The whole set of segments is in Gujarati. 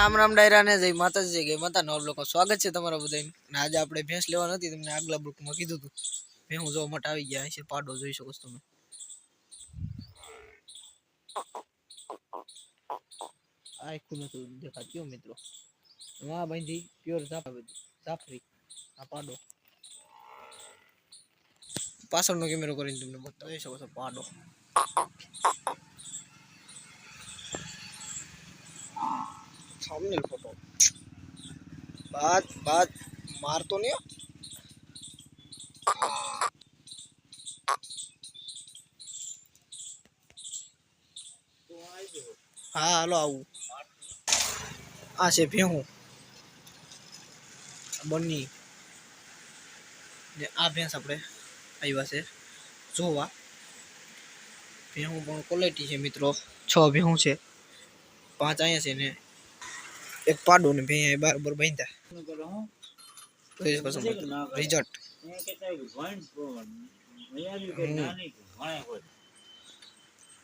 રામ રામ ડાયરા ને જય માતાજી જય માતા નવ લોકો સ્વાગત છે તમારા બધાનું. અને આજે આપણે ભેંસ લેવા નથી, તમને આગલા બ્લોકમાં કીધું હતું. ભેંસ જોવા માટે આવી ગયા છે. પાડો જોઈ શકો છો તમે. આખું નથી દેખાતું મિત્રો. હા ભાઈ પ્યોર જાફરી આ પાડો. પાછળનો કેમેરો કરીને તમને બતાવી શકો છો પાડો. सामने फोटो बात मार तो नहीं हाँ हलो आऊ आ से भेहू बन्नी ने आ भैंस આપણે આવ્યા છે જોવા. ભેહું પણ ક્વોલિટી છે મિત્રો. 6 ભેહું છે, 5 અહીંયા છે ને एक पाडो ने भैया बराबर बांधा तो इसको समझ रिजल्ट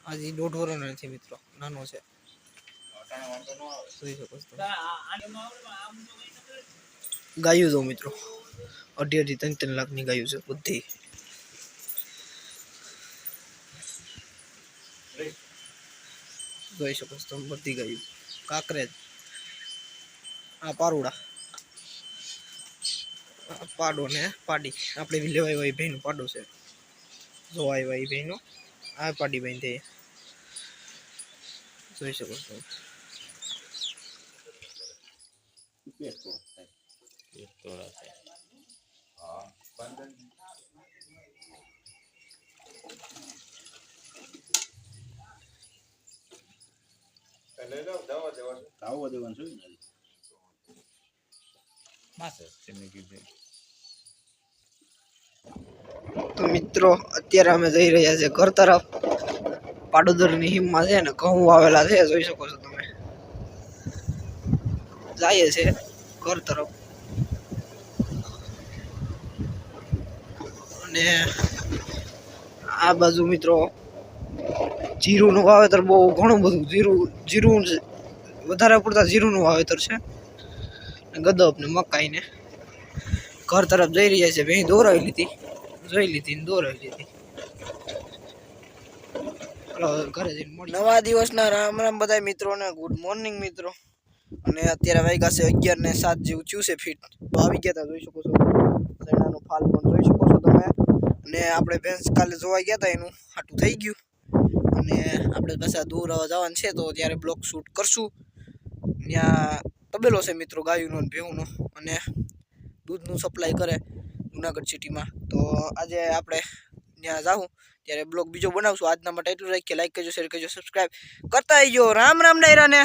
आज 1.5 વર્ષનો નથી મિત્રો, નાનો છે. જોઈ શકો છો ગાયું જો મિત્રો 2.5-3 લાખની ગાયું છે બધી. જોઈ શકો છો તમે બધી ગાયું. કાકરેજ આ પારુડા પાડો ને પાડી આપણે લેવાય હોય ભાઈનો પાડો છે. જોવાય હોય ભાઈનો આ પાડી ભાઈ થઈ જોઈ શકો છો. તો મિત્રો અત્યારે અમે જઈ રહ્યા છે ઘર તરફ. પાડોદરની હિમમાં છે ને ઘઉં વાવેલા છે, જોઈ શકો છો તમે. જઈએ છે ઘર તરફ. અને આ બાજુ મિત્રો જીરુંનું વાવેતર બહુ ઘણું બધું. જીરું વધારે પડતા જીરુંનું વાવેતર છે. ગદપ ને મકાઈ ને ઘર તરફ જઈ રહ્યા છે. ભેં દોરાવી લીધી, જોઈ લીધી ને દોરાવી લીધી. ઘરે જઈને નવા દિવસના રામ રામ બધા મિત્રોને ગુડ મોર્નિંગ મિત્રો. અને અત્યારે વાગ્યા છે 11:07 જેવું થયું છે ફીટ. તો આવી ગયા હતા, જોઈ શકો છો. ચણાનો ફાલ પણ જોઈ શકો છો તમે. અને આપણે ભેંસ કાલે જોવા ગયા હતા, એનું હાટું થઈ ગયું. અને આપણે પાછા દૂર જવાનું છે તો ત્યારે બ્લોક શૂટ કરશું. ત્યાં તબેલો છે મિત્રો ગાયુંનો ભેહુંનો, અને દૂધનું સપ્લાય કરે જુનાગઢ સિટીમાં. તો આજે આપણે ત્યાં જાઉં ત્યારે બ્લોગ બીજો બનાવશું. આજના માટે એટલું રાખીએ. લાઈક કરજો, શેર કરજો, સબસ્ક્રાઈબ કરતા આવજો. રામ રામ ડાયરાને.